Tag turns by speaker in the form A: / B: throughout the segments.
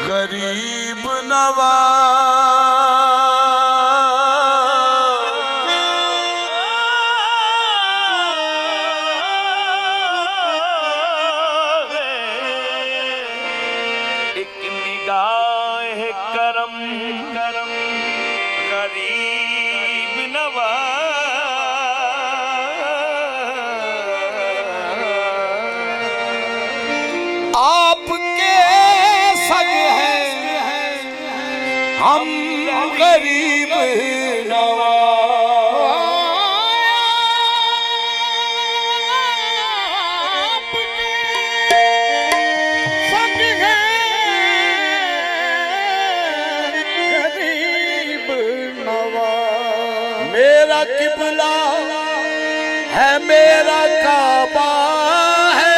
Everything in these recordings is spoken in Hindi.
A: गरीब नवाज
B: एक निगाह करम करम गरीब नवाज
A: आपके सग हैं हम गरीब मेरा किबला है मेरा काबा है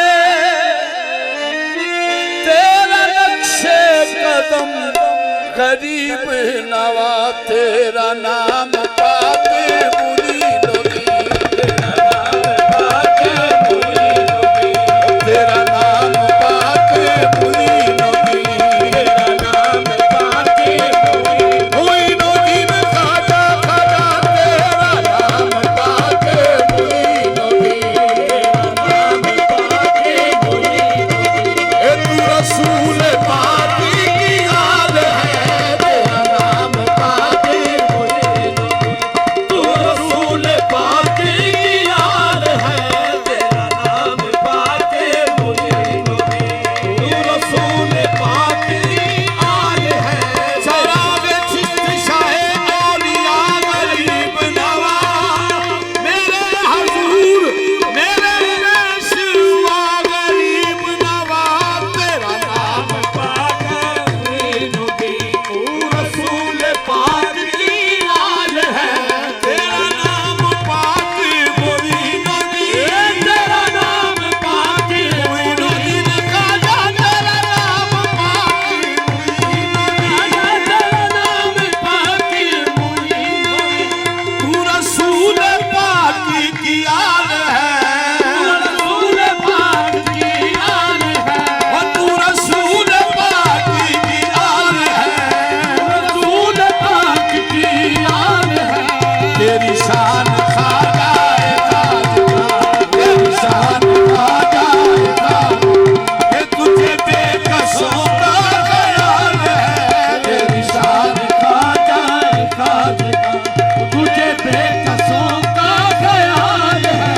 A: तेरा नक्शे कदम गरीब नवा तेरा नाम पाके बुरी लोगी तेरा नाम पाके बुरी लोगी तेरा नाम पाके बुरी लोगी खाजा खाजा तेरा नाम पाके बुरी लोगी तेरा नाम पाके बुरी लोगी तू रसूल पाक की हाल है तेरा नाम पाके बुरी लोगी तू रसूल पाक की हाल है तेरा नाम पाके बुरी लोगी तू रसूल पाक की हाल है शराब चिश्त शाहे औलिया गरीब नवा मेरे हजूर मेरे पेशवा गरीब नवा तेरा नाम पाके बुरी लोगी तू रसूल पाक की हाल है तेरा नाम पाके बुरी लोगी तेरा नाम पाके बुरी लोगी खाजा तेरा नाम पाके बुरी लोगी तेरा नाम पाके बुरी लोगी तू रसूल पाक की हाल है रसूल पाक की हाल है तू रसूल पाक की हाल है रसूल पाक की हाल है तेरी शान खाजा है तेरी शान खाजा है ये तुझे बेकसों का ख्याल है तेरी शान खाजा है तुझे बेकसों का ख्याल है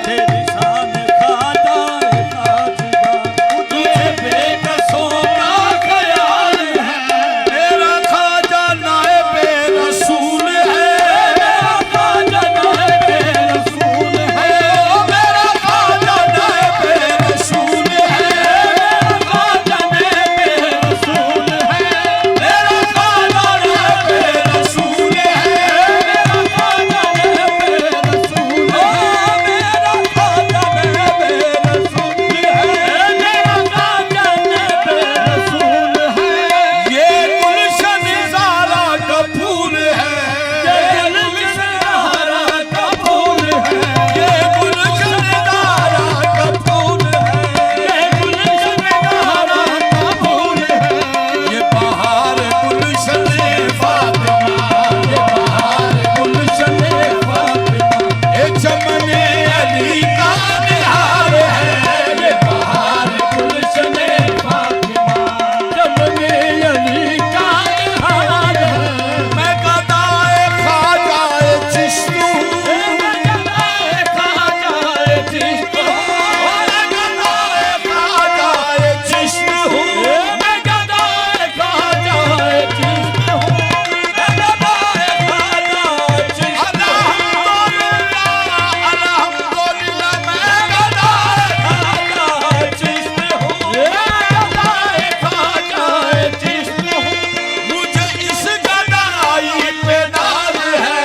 A: तेरी शान खाजा है तुझे बेकसों का ख्याल है मेरा खाजा नाए रसूल है मेरा खाजा नाए रसूल है मेरा खाजा नाए रसूल है मेरा खाजा नाए रसूल है मेरा खाजा नाए रसूल है मेरा खाजा नाए रसूल है मेरा खाजा नाए रसूल है मेरा खाजा नाए रसूल है ये गुलशन ज़ारा का फूल है ये गुलशन ज़ारा का फूल है ये गुलशन ज़ारा का फूल है ये गुलशन ज़ारा का फूल है ये बहार गुलशन फातिमा ये बहार गुलशन फातिमा ये चमने अली का निहार है ये बहार गुलशन फातिमा चमने अली का निहार है मैं गदाए खाजाए चिश्तू मैं गदाए खाजाए चिश्तू मैं गदाए खाजाए चिश्तू मैं गदाए खाजाए चिश्तू मैं गदाए खाजाए चिश्तू अल्हम्दुलिल्लाह मैं गदाए खाजाए चिश्तू मैं गदाए खाजाए चिश्तू मुझे इस गदाई पे नाज है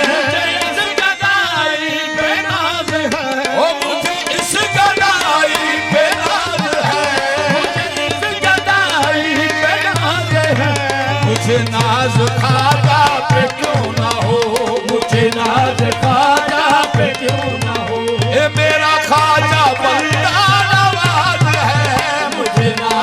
A: मुझे इस गदाई पे नाज है ओ मुझे इस गदाई पे नाज है मुझे इस गदाई पे नाज है मुझे नाज खाजा पे क्यों ना हो मुझे नाज खाजा पे क्यों ना हो ए मेरा खाजा बंदा नवाज है मुझे नाज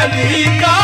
A: अली का